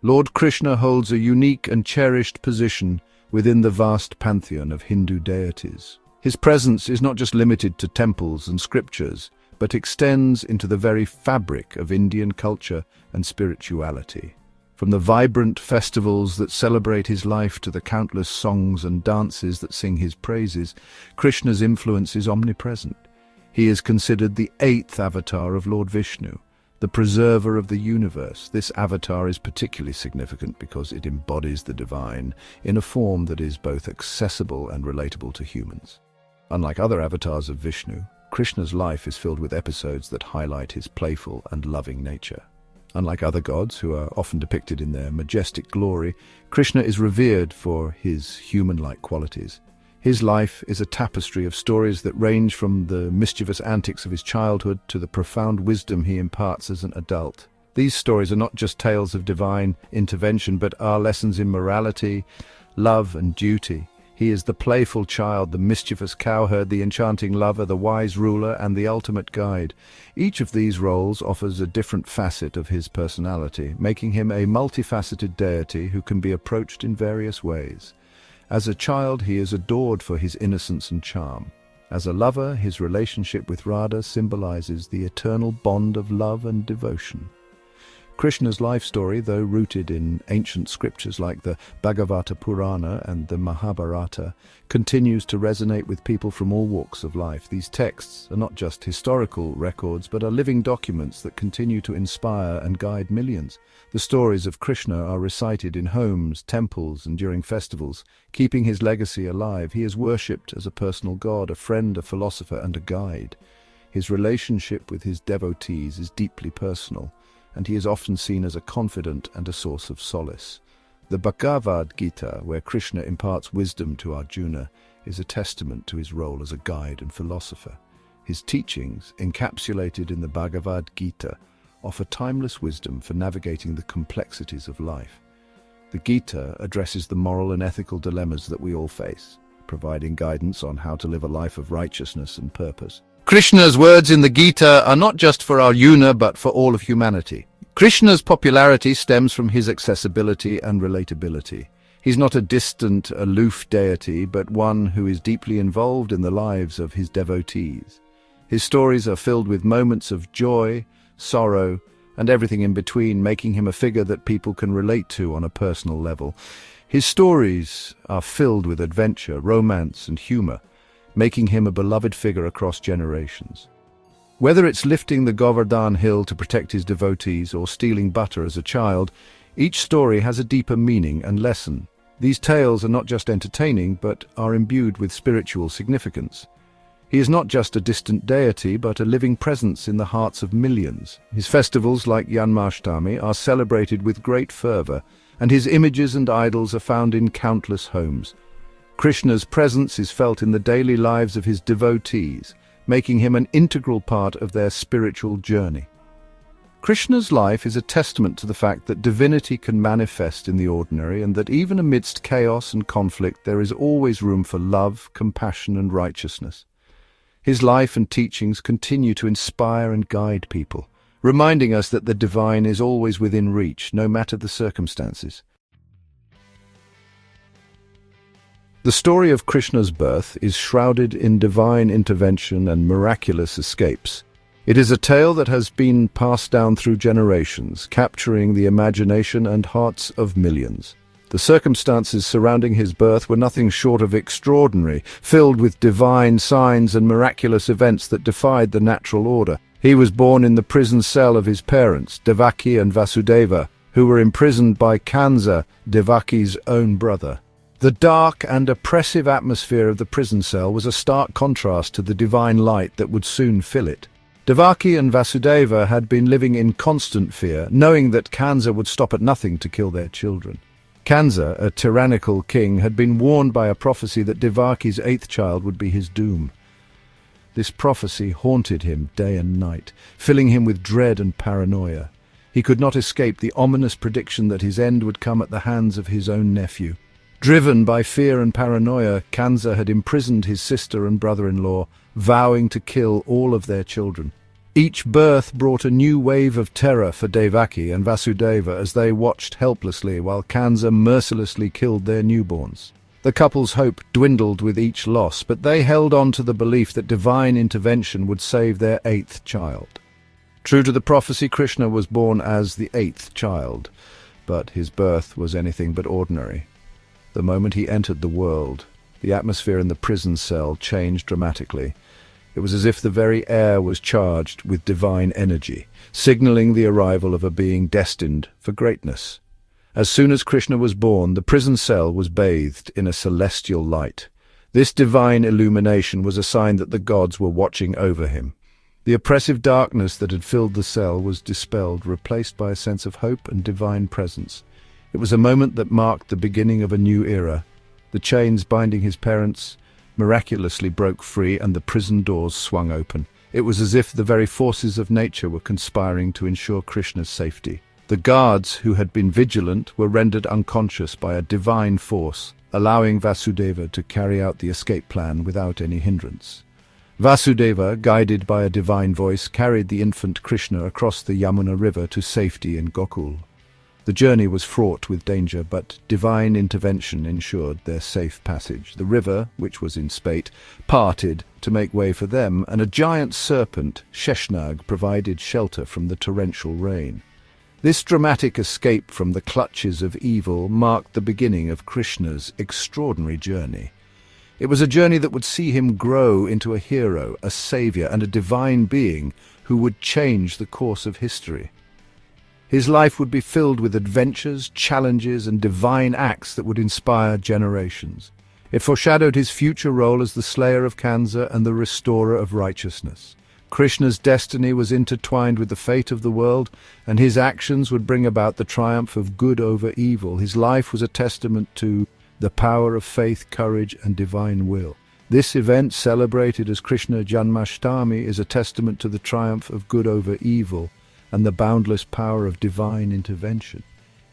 Lord Krishna holds a unique and cherished position within the vast pantheon of Hindu deities. His presence is not just limited to temples and scriptures, but extends into the very fabric of Indian culture and spirituality. From the vibrant festivals that celebrate his life to the countless songs and dances that sing his praises, Krishna's influence is omnipresent. He is considered the eighth avatar of Lord Vishnu, the preserver of the universe. This avatar is particularly significant because it embodies the divine in a form that is both accessible and relatable to humans. Unlike other avatars of Vishnu, Krishna's life is filled with episodes that highlight his playful and loving nature. Unlike other gods, who are often depicted in their majestic glory, Krishna is revered for his human-like qualities. His life is a tapestry of stories that range from the mischievous antics of his childhood to the profound wisdom he imparts as an adult. These stories are not just tales of divine intervention, but are lessons in morality, love, and duty. He is the playful child, the mischievous cowherd, the enchanting lover, the wise ruler, and the ultimate guide. Each of these roles offers a different facet of his personality, making him a multifaceted deity who can be approached in various ways. As a child, he is adored for his innocence and charm. As a lover, his relationship with Radha symbolizes the eternal bond of love and devotion. Krishna's life story, though rooted in ancient scriptures like the Bhagavad Purana and the Mahabharata, continues to resonate with people from all walks of life. These texts are not just historical records, but are living documents that continue to inspire and guide millions. The stories of Krishna are recited in homes, temples, and during festivals, keeping his legacy alive. He is worshipped as a personal god, a friend, a philosopher, and a guide. His relationship with his devotees is deeply personal, and he is often seen as a confidant and a source of solace. The Bhagavad Gita, where Krishna imparts wisdom to Arjuna, is a testament to his role as a guide and philosopher. His teachings, encapsulated in the Bhagavad Gita, offer timeless wisdom for navigating the complexities of life. The Gita addresses the moral and ethical dilemmas that we all face, providing guidance on how to live a life of righteousness and purpose. Krishna's words in the Gita are not just for Arjuna, but for all of humanity. Krishna's popularity stems from his accessibility and relatability. He's not a distant, aloof deity, but one who is deeply involved in the lives of his devotees. His stories are filled with moments of joy, sorrow, and everything in between, making him a figure that people can relate to on a personal level. His stories are filled with adventure, romance, and humor, making him a beloved figure across generations. Whether it's lifting the Govardhan hill to protect his devotees or stealing butter as a child, each story has a deeper meaning and lesson. These tales are not just entertaining, but are imbued with spiritual significance. He is not just a distant deity, but a living presence in the hearts of millions. His festivals, like Janmashtami, are celebrated with great fervor, and his images and idols are found in countless homes. Krishna's presence is felt in the daily lives of his devotees, making him an integral part of their spiritual journey. Krishna's life is a testament to the fact that divinity can manifest in the ordinary, and that even amidst chaos and conflict there is always room for love, compassion, and righteousness. His life and teachings continue to inspire and guide people, reminding us that the divine is always within reach, no matter the circumstances. The story of Krishna's birth is shrouded in divine intervention and miraculous escapes. It is a tale that has been passed down through generations, capturing the imagination and hearts of millions. The circumstances surrounding his birth were nothing short of extraordinary, filled with divine signs and miraculous events that defied the natural order. He was born in the prison cell of his parents, Devaki and Vasudeva, who were imprisoned by Kansa, Devaki's own brother. The dark and oppressive atmosphere of the prison cell was a stark contrast to the divine light that would soon fill it. Devaki and Vasudeva had been living in constant fear, knowing that Kansa would stop at nothing to kill their children. Kansa, a tyrannical king, had been warned by a prophecy that Devaki's eighth child would be his doom. This prophecy haunted him day and night, filling him with dread and paranoia. He could not escape the ominous prediction that his end would come at the hands of his own nephew. Driven by fear and paranoia, Kansa had imprisoned his sister and brother-in-law, vowing to kill all of their children. Each birth brought a new wave of terror for Devaki and Vasudeva as they watched helplessly while Kansa mercilessly killed their newborns. The couple's hope dwindled with each loss, but they held on to the belief that divine intervention would save their eighth child. True to the prophecy, Krishna was born as the eighth child, but his birth was anything but ordinary. The moment he entered the world, the atmosphere in the prison cell changed dramatically. It was as if the very air was charged with divine energy, signaling the arrival of a being destined for greatness. As soon as Krishna was born, the prison cell was bathed in a celestial light. This divine illumination was a sign that the gods were watching over him. The oppressive darkness that had filled the cell was dispelled, replaced by a sense of hope and divine presence. It was a moment that marked the beginning of a new era. The chains binding his parents miraculously broke free and the prison doors swung open. It was as if the very forces of nature were conspiring to ensure Krishna's safety. The guards who had been vigilant were rendered unconscious by a divine force, allowing Vasudeva to carry out the escape plan without any hindrance. Vasudeva, guided by a divine voice, carried the infant Krishna across the Yamuna river to safety in Gokul. The journey was fraught with danger, but divine intervention ensured their safe passage. The river, which was in spate, parted to make way for them, and a giant serpent, Sheshnag, provided shelter from the torrential rain. This dramatic escape from the clutches of evil marked the beginning of Krishna's extraordinary journey. It was a journey that would see him grow into a hero, a savior, and a divine being who would change the course of history. His life would be filled with adventures, challenges, and divine acts that would inspire generations. It foreshadowed his future role as the slayer of Kansa and the restorer of righteousness. Krishna's destiny was intertwined with the fate of the world, and his actions would bring about the triumph of good over evil. His life was a testament to the power of faith, courage, and divine will. This event, celebrated as Krishna Janmashtami, is a testament to the triumph of good over evil and the boundless power of divine intervention.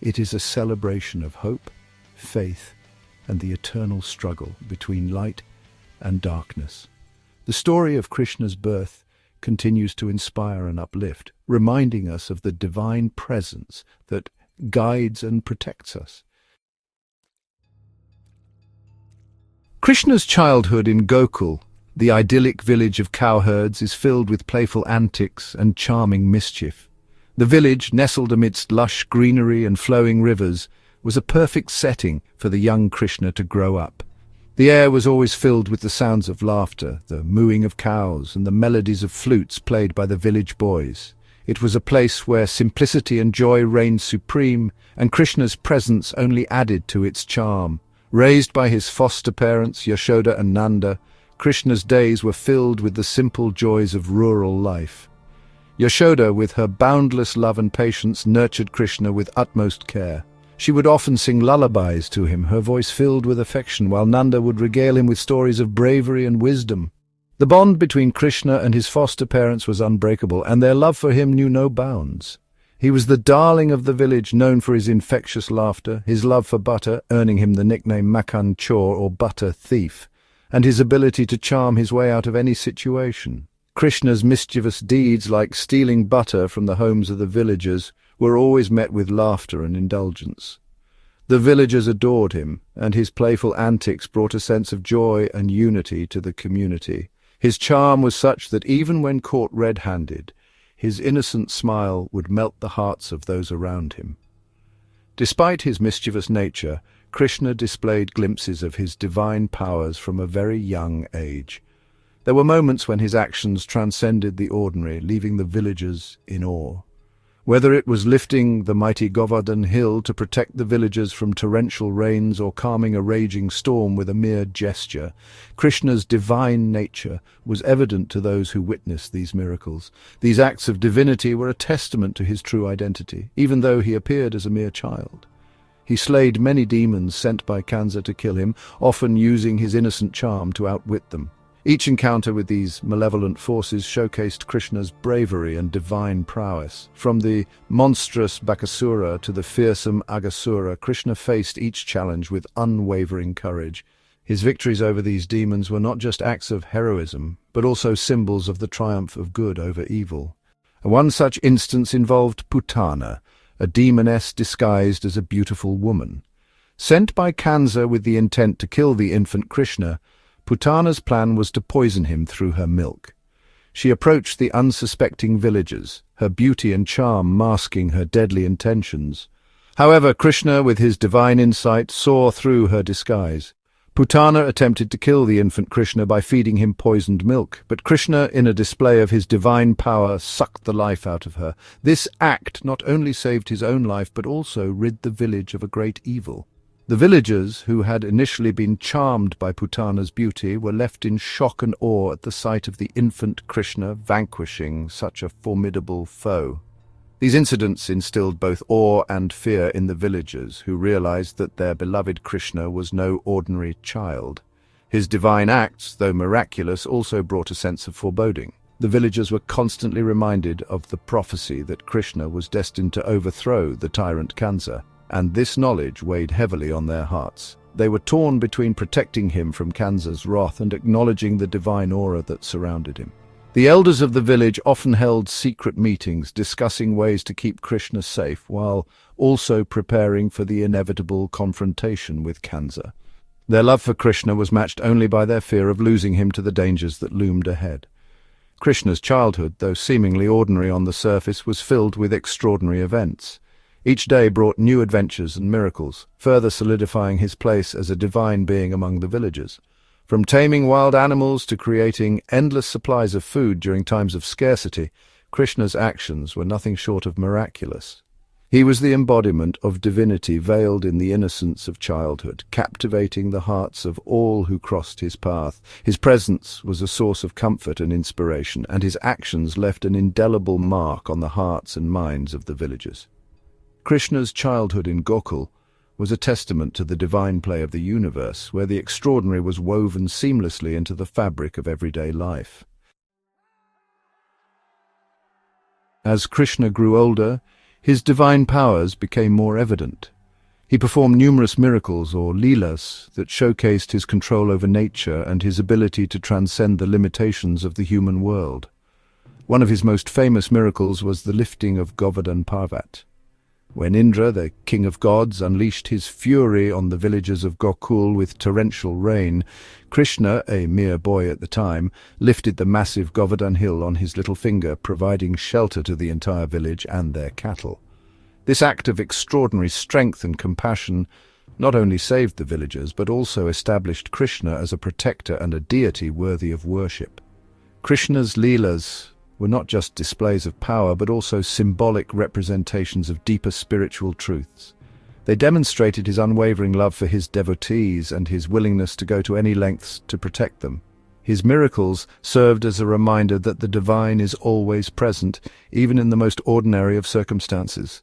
It is a celebration of hope, faith, and the eternal struggle between light and darkness. The story of Krishna's birth continues to inspire and uplift, reminding us of the divine presence that guides and protects us. Krishna's childhood in Gokul, the idyllic village of cowherds, is filled with playful antics and charming mischief. The village, nestled amidst lush greenery and flowing rivers, was a perfect setting for the young Krishna to grow up. The air was always filled with the sounds of laughter, the mooing of cows, and the melodies of flutes played by the village boys. It was a place where simplicity and joy reigned supreme, and Krishna's presence only added to its charm. Raised by his foster parents, Yashoda and Nanda, Krishna's days were filled with the simple joys of rural life. Yashoda, with her boundless love and patience, nurtured Krishna with utmost care. She would often sing lullabies to him, her voice filled with affection, while Nanda would regale him with stories of bravery and wisdom. The bond between Krishna and his foster parents was unbreakable, and their love for him knew no bounds. He was the darling of the village, known for his infectious laughter, his love for butter, earning him the nickname Makhan Chor, or butter thief, and his ability to charm his way out of any situation. Krishna's mischievous deeds, like stealing butter from the homes of the villagers, were always met with laughter and indulgence. The villagers adored him, and his playful antics brought a sense of joy and unity to the community. His charm was such that even when caught red-handed, his innocent smile would melt the hearts of those around him. Despite his mischievous nature, Krishna displayed glimpses of his divine powers from a very young age. There were moments when his actions transcended the ordinary, leaving the villagers in awe. Whether it was lifting the mighty Govardhan hill to protect the villagers from torrential rains or calming a raging storm with a mere gesture, Krishna's divine nature was evident to those who witnessed these miracles. These acts of divinity were a testament to his true identity, even though he appeared as a mere child. He slayed many demons sent by Kansa to kill him, often using his innocent charm to outwit them. Each encounter with these malevolent forces showcased Krishna's bravery and divine prowess. From the monstrous Bakasura to the fearsome Aghasura, Krishna faced each challenge with unwavering courage. His victories over these demons were not just acts of heroism, but also symbols of the triumph of good over evil. One such instance involved Putana, a demoness disguised as a beautiful woman. Sent by Kansa with the intent to kill the infant Krishna, Putana's plan was to poison him through her milk. She approached the unsuspecting villagers, her beauty and charm masking her deadly intentions. However, Krishna, with his divine insight, saw through her disguise. Putana attempted to kill the infant Krishna by feeding him poisoned milk, but Krishna, in a display of his divine power, sucked the life out of her. This act not only saved his own life, but also rid the village of a great evil. The villagers, who had initially been charmed by Putana's beauty, were left in shock and awe at the sight of the infant Krishna vanquishing such a formidable foe. These incidents instilled both awe and fear in the villagers, who realized that their beloved Krishna was no ordinary child. His divine acts, though miraculous, also brought a sense of foreboding. The villagers were constantly reminded of the prophecy that Krishna was destined to overthrow the tyrant Kansa, and this knowledge weighed heavily on their hearts. They were torn between protecting him from Kansa's wrath and acknowledging the divine aura that surrounded him. The elders of the village often held secret meetings discussing ways to keep Krishna safe, while also preparing for the inevitable confrontation with Kansa. Their love for Krishna was matched only by their fear of losing him to the dangers that loomed ahead. Krishna's childhood, though seemingly ordinary on the surface, was filled with extraordinary events. Each day brought new adventures and miracles, further solidifying his place as a divine being among the villagers. From taming wild animals to creating endless supplies of food during times of scarcity, Krishna's actions were nothing short of miraculous. He was the embodiment of divinity veiled in the innocence of childhood, captivating the hearts of all who crossed his path. His presence was a source of comfort and inspiration, and his actions left an indelible mark on the hearts and minds of the villagers. Krishna's childhood in Gokul was a testament to the divine play of the universe, where the extraordinary was woven seamlessly into the fabric of everyday life. As Krishna grew older, his divine powers became more evident. He performed numerous miracles or leelas that showcased his control over nature and his ability to transcend the limitations of the human world. One of his most famous miracles was the lifting of Govardhan Parvat. When Indra, the king of gods, unleashed his fury on the villagers of Gokul with torrential rain, Krishna, a mere boy at the time, lifted the massive Govardhan hill on his little finger, providing shelter to the entire village and their cattle. This act of extraordinary strength and compassion not only saved the villagers, but also established Krishna as a protector and a deity worthy of worship. Krishna's leelas were not just displays of power, but also symbolic representations of deeper spiritual truths. They demonstrated his unwavering love for his devotees and his willingness to go to any lengths to protect them. His miracles served as a reminder that the divine is always present, even in the most ordinary of circumstances.